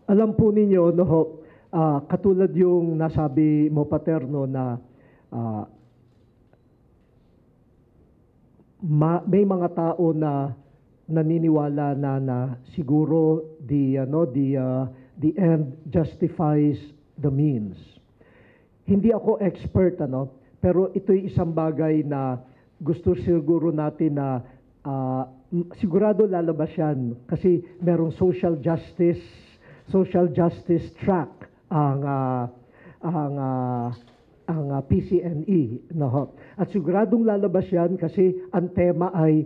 Alam po ninyo, no, katulad yung nasabi mo, Paterno, na ah, may mga tao na naniniwala na siguro the end justifies the means. Hindi ako expert, pero ito'y isang bagay na gusto siguro natin na sigurado lalabas yan kasi merong social justice track ang PCNE, no? At siguradong lalabas yan kasi ang tema ay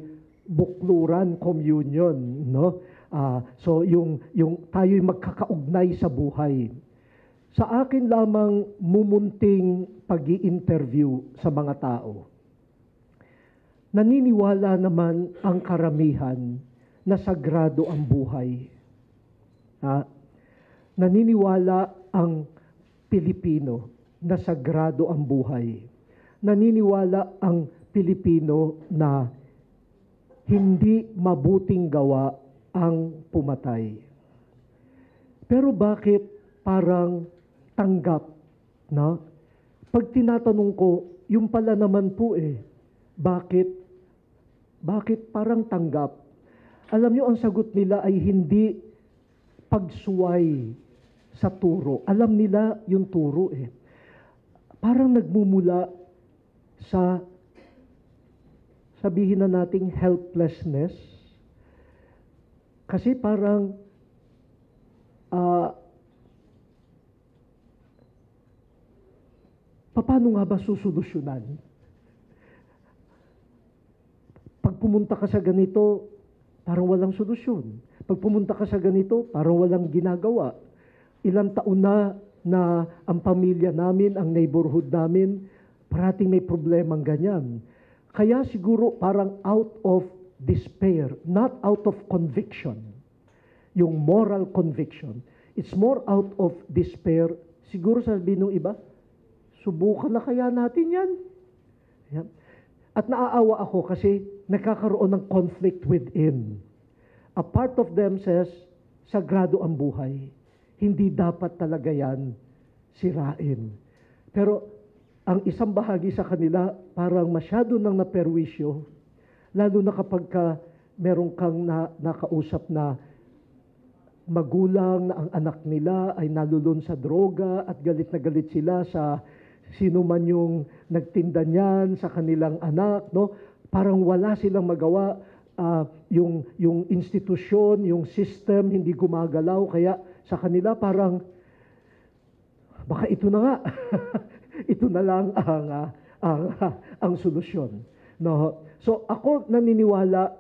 bukluran, communion, no? So yung tayo'y magkakaugnay sa buhay. Sa akin lamang mumunting pag-i-interview sa mga tao. Naniniwala naman ang karamihan na sagrado ang buhay. Naniniwala ang Pilipino na sagrado ang buhay. Naniniwala ang Pilipino na hindi mabuting gawa ang pumatay. Pero bakit parang tanggap, no? Pag tinatanong ko, yung pala naman po bakit parang tanggap? Alam niyo, ang sagot nila ay hindi pagsuway sa turo. Alam nila yung turo Parang nagmumula sa, sabihin na nating helplessness. Kasi parang paano nga ba susolusyonan? Pag pumunta ka sa ganito, parang walang solusyon. Pag pumunta ka sa ganito, parang walang ginagawa. Ilang taon na ang pamilya namin, ang neighborhood namin, parating may problemang ganyan. Kaya siguro parang out of despair, not out of conviction. Yung moral conviction. It's more out of despair. Siguro sabihin ng iba, subukan na kaya natin yan. Yan. At naaawa ako kasi nagkakaroon ng conflict within. A part of them says, sagrado ang buhay. Hindi dapat talaga yan sirain. Pero ang isang bahagi sa kanila, parang masyado nang naperwisyo, lalo na kapag meron kang nakausap na magulang na ang anak nila ay nalulun sa droga at galit na galit sila sa sino man yung nagtinda niyan sa kanilang anak, no? Parang wala silang magawa, yung institusyon, yung system hindi gumagalaw, kaya sa kanila parang baka ito na nga. Ito na lang ang solusyon, no? So ako naniniwala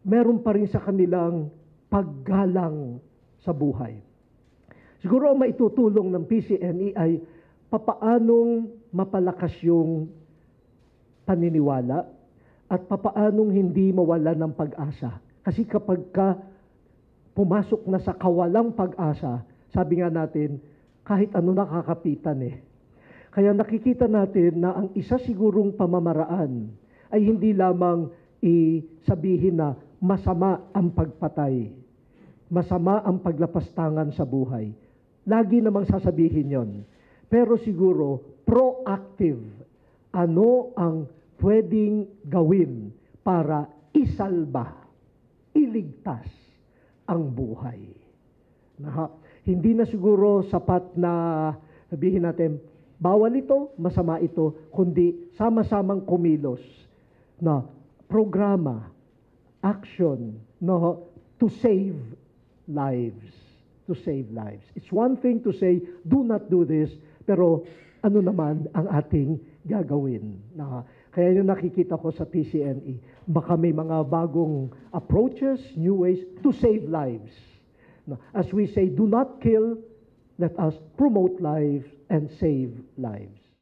meron pa rin sa kanilang paggalang sa buhay. Siguro ang maitutulong ng PCNE ay papaanong mapalakas yung paniniwala at papaanong hindi mawala ng pag-asa. Kasi kapag pumasok na sa kawalang pag-asa, sabi nga natin, kahit ano nakakapitan Kaya nakikita natin na ang isa sigurong pamamaraan ay hindi lamang sabihin na masama ang pagpatay, masama ang paglapastangan sa buhay. Lagi namang sasabihin yon. Pero siguro, proactive. Ano ang pwedeng gawin para isalba, iligtas ang buhay? Hindi na siguro sapat na sabihin natin, bawal ito, masama ito, kundi sama-samang kumilos na programa, action, to save lives. To save lives. It's one thing to say, do not do this, pero ano naman ang ating gagawin? Kaya yung nakikita ko sa PCNE, baka may mga bagong approaches, new ways to save lives. As we say, do not kill, let us promote life and save lives.